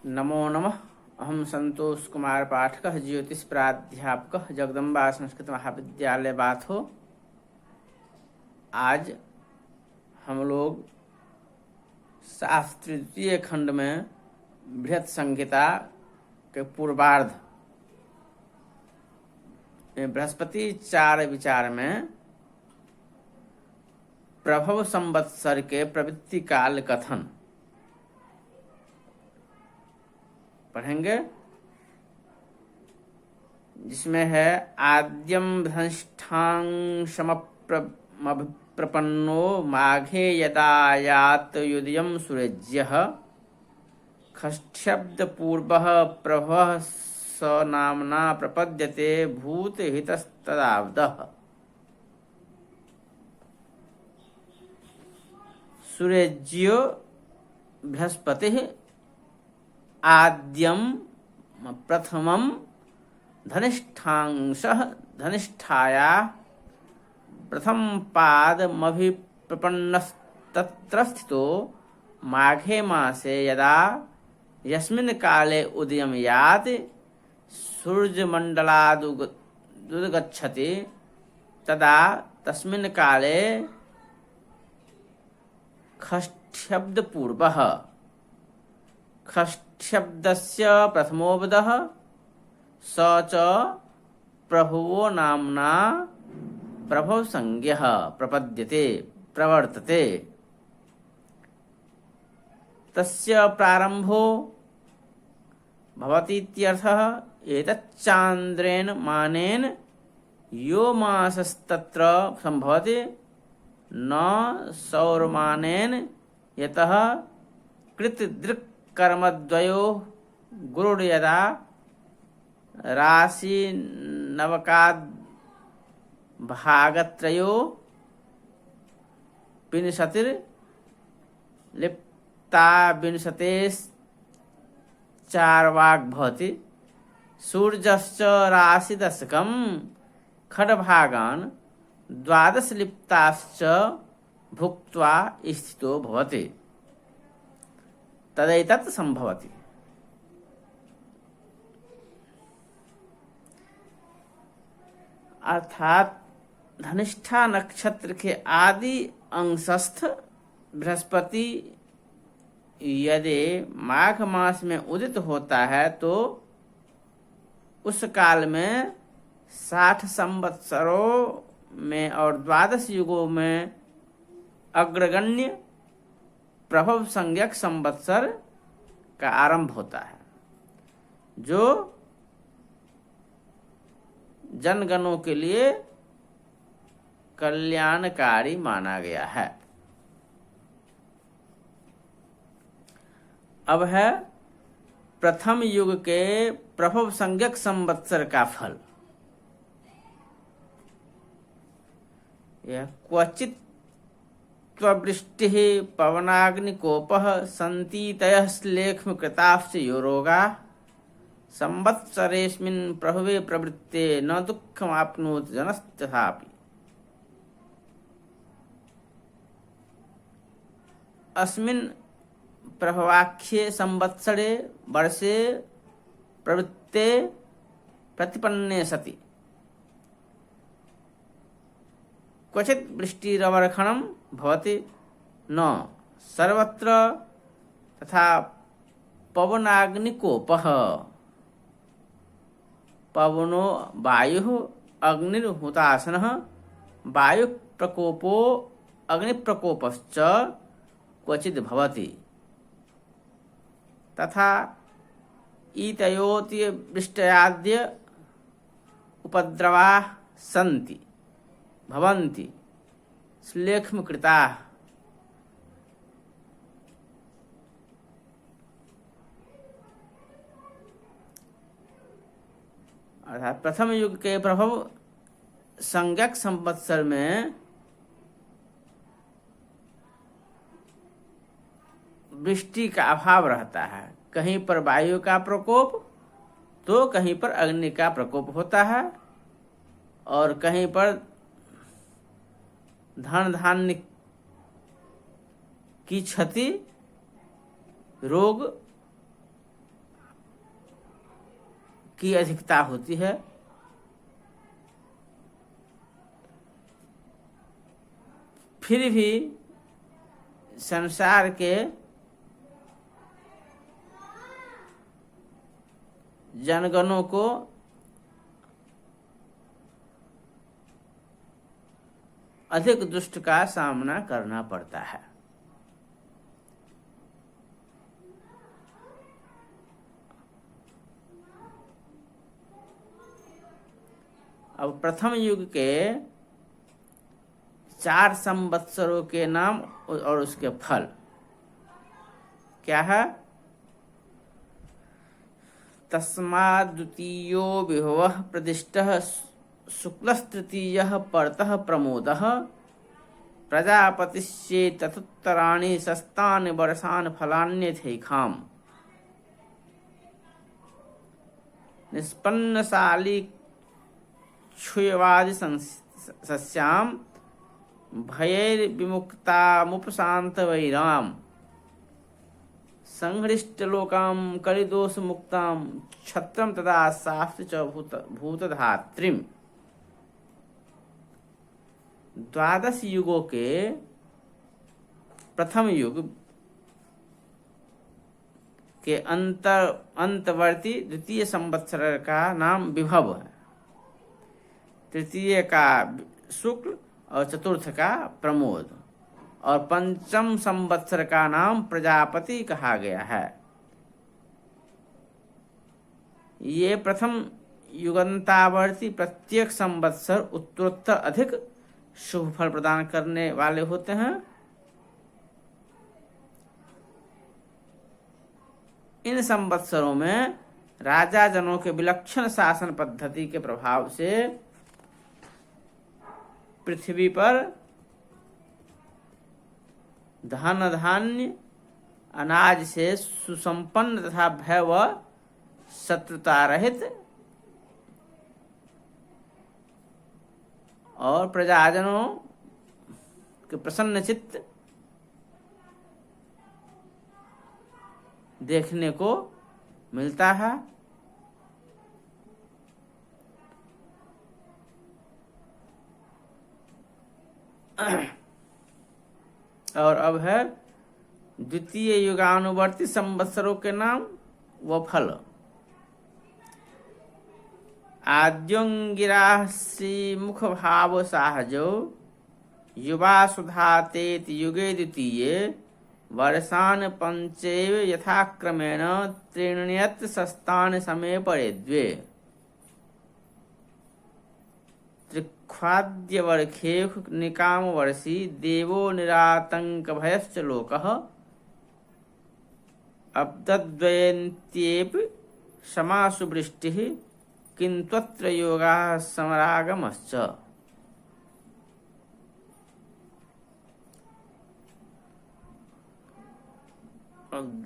नमो नमः। अहम संतोष कुमार पाठक, ज्योतिष प्राध्यापक, जगदम्बा संस्कृत महाविद्यालय बाथो। आज हम लोग शास्त्र तृतीय खंड में बृहत संहिता के पूर्वार्ध में बृहस्पति चार विचार में प्रभव संवत्सर के प्रवृत्ति काल कथन पढ़ेंगे, जिसमें है आद्यम धनिष्ठांशमप्रपन्नो माघे यदायात युदयम सूर्यज्यः खष्ठ्यब्दपूर्वः प्रभवः स नाम्ना प्रपद्यते भूतहितस्तदाब्दः। सूर्यज्यो बृहस्पतिः आद्यम प्रथमं धनिष्ठांशः धनिष्ठाया प्रथम पादमभिप्रपन्नस्तत्र स्थितो माघे मासे यदा यस्मिन् काले उदयं याति सूर्यमण्डलादुगच्छति तदा तस्मिन् काले खष्ठ्यब्दपूर्वः खष्ठ्यब्दस्य प्रथमोऽब्दः स च प्रभवो नाम्ना प्रभवसंज्ञः प्रपद्यते प्रवर्तते। तस्य प्रारम्भो भवतीत्यर्थः। एतच्चान्द्रेण मानेन यो मासस्तत्र सम्भवति, न सौरमानेन, यतः कृतदृक् कर्मद्वयो गुरुर्यदा राशि नवकाद् भागत्रयो विंशतिर् लिप्ता विंशतेश्चार्वाक् भवति। सूर्यश्च राशिदशकं खड्भागान् द्वादश लिप्ताश्च भुक्त्वा स्थितो भवति। तदैतत् संभवति। अर्थात धनिष्ठा नक्षत्र के आदि अंशस्थ बृहस्पति यदि माघ मास में उदित होता है तो उस काल में 60 संवत्सरों में और 12 युगों में अग्रगण्य प्रभव संज्ञक संवत्सर का आरंभ होता है, जो जनगणों के लिए कल्याणकारी माना गया है। अब है प्रथम युग के प्रभव संज्ञक संवत्सर का फल। यह क्वचित त्ववृष्टिः पवनाग्निकोपः सन्तीतयः श्लेष्मकृताश्च यो रोगाः संवत्सरेऽस्मिन् प्रभवे प्रवृत्ते न दुःखमाप्नोति जनस्तथापि। अस्मिन् प्रभवाख्ये संवत्सरे वर्षे प्रवृत्ते प्रतिपन्ने सति क्वचित् वृष्टिरवर्षणं भवति, न सर्वत्र तथा पवनाग्निकोपः। पवनो वायुः अग्निर्हुतासनः वायुप्रकोपो अग्निप्रकोपश्च क्वचित् भवति। तथा ईतयोऽतिवृष्ट्याद्य उपद्रवाः सन्ति भवन्ति श्लेष्मकृताः। अर्थात प्रथम युग के प्रभव संज्ञक संवत्सर में वृष्टि का अभाव रहता है। कहीं पर वायु का प्रकोप तो कहीं पर अग्नि का प्रकोप होता है, और कहीं पर धन धान्य की क्षति, रोग की अधिकता होती है। फिर भी संसार के जनगणों को अधिक दुष्ट का सामना करना पड़ता है। अब प्रथम युग के 4 संवत्सरों के नाम और उसके फल क्या है? तस्माद् द्वितीयो विभवः प्रतिष्ठः शुक्लस्तृतीयः परतः प्रमोदः प्रजापतिश्चेत् ततुत्तराणि शस्तानि वर्षान् फलान्यथैखाम् निष्पन्नशाली क्षुयवादि सस्यां भयैर्विमुक्तामुपशान्तवैराम् संहृष्टलोकां कलिदोषमुक्तां क्षत्रं तदा शास्त्र च भूतधात्रीम्। 12 युगों के प्रथम युग के अंतवर्ती द्वितीय संवत्सर का नाम विभव है, तृतीय का शुक्ल और चतुर्थ का प्रमोद, और पंचम संवत्सर का नाम प्रजापति कहा गया है। ये प्रथम युगंतावर्ती प्रत्येक संवत्सर उत्तरोत्तर अधिक शुभ फल प्रदान करने वाले होते हैं। इन संवत्सरों में राजा जनों के विलक्षण शासन पद्धति के प्रभाव से पृथ्वी पर धन धान्य अनाज से सुसंपन्न तथा भय व शत्रुता रहित और प्रजाजनों के प्रसन्न चित्त देखने को मिलता है। और अब है द्वितीय युगानुवर्ती संवत्सरों के नाम व फल। आद्योंगिरा श्रीमुख भाव साहजो युवा सुधातेत युगे द्वितीये वर्षान पंचैव यथाक्रमेण त्रीण्यत् शस्तान समय परे द्वे त्रिख्वाद्यवर्षे निकाम वर्षी देवो निरातंक भयश्च लोकः अब्दद्वयन्त्येपि समासु वृष्टिः किंत्वत्र योगाः समरागमश्च।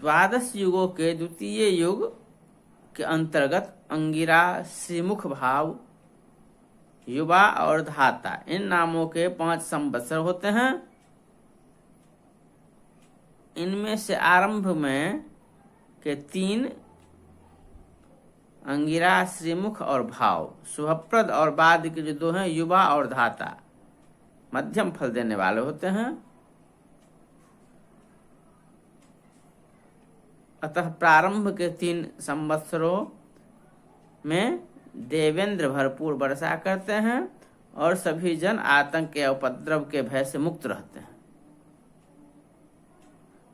12 युगों के द्वितीय युग के अंतर्गत अंगिरा, श्रीमुख भाव, युवा और धाता इन नामों के 5 संवत्सर होते हैं। इनमें से आरंभ में के 3 अंगिरा, श्रीमुख और भाव शुभप्रद और बाद के जो 2 हैं युवा और धाता मध्यम फल देने वाले होते हैं। अतः प्रारंभ के 3 संवत्सरों में देवेंद्र भरपूर वर्षा करते हैं और सभी जन आतंक या उपद्रव के भय से मुक्त रहते हैं।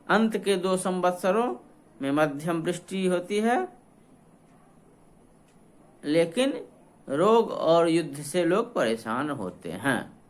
अंत के 2 संवत्सरों में मध्यम वृष्टि होती है, लेकिन रोग और युद्ध से लोग परेशान होते हैं।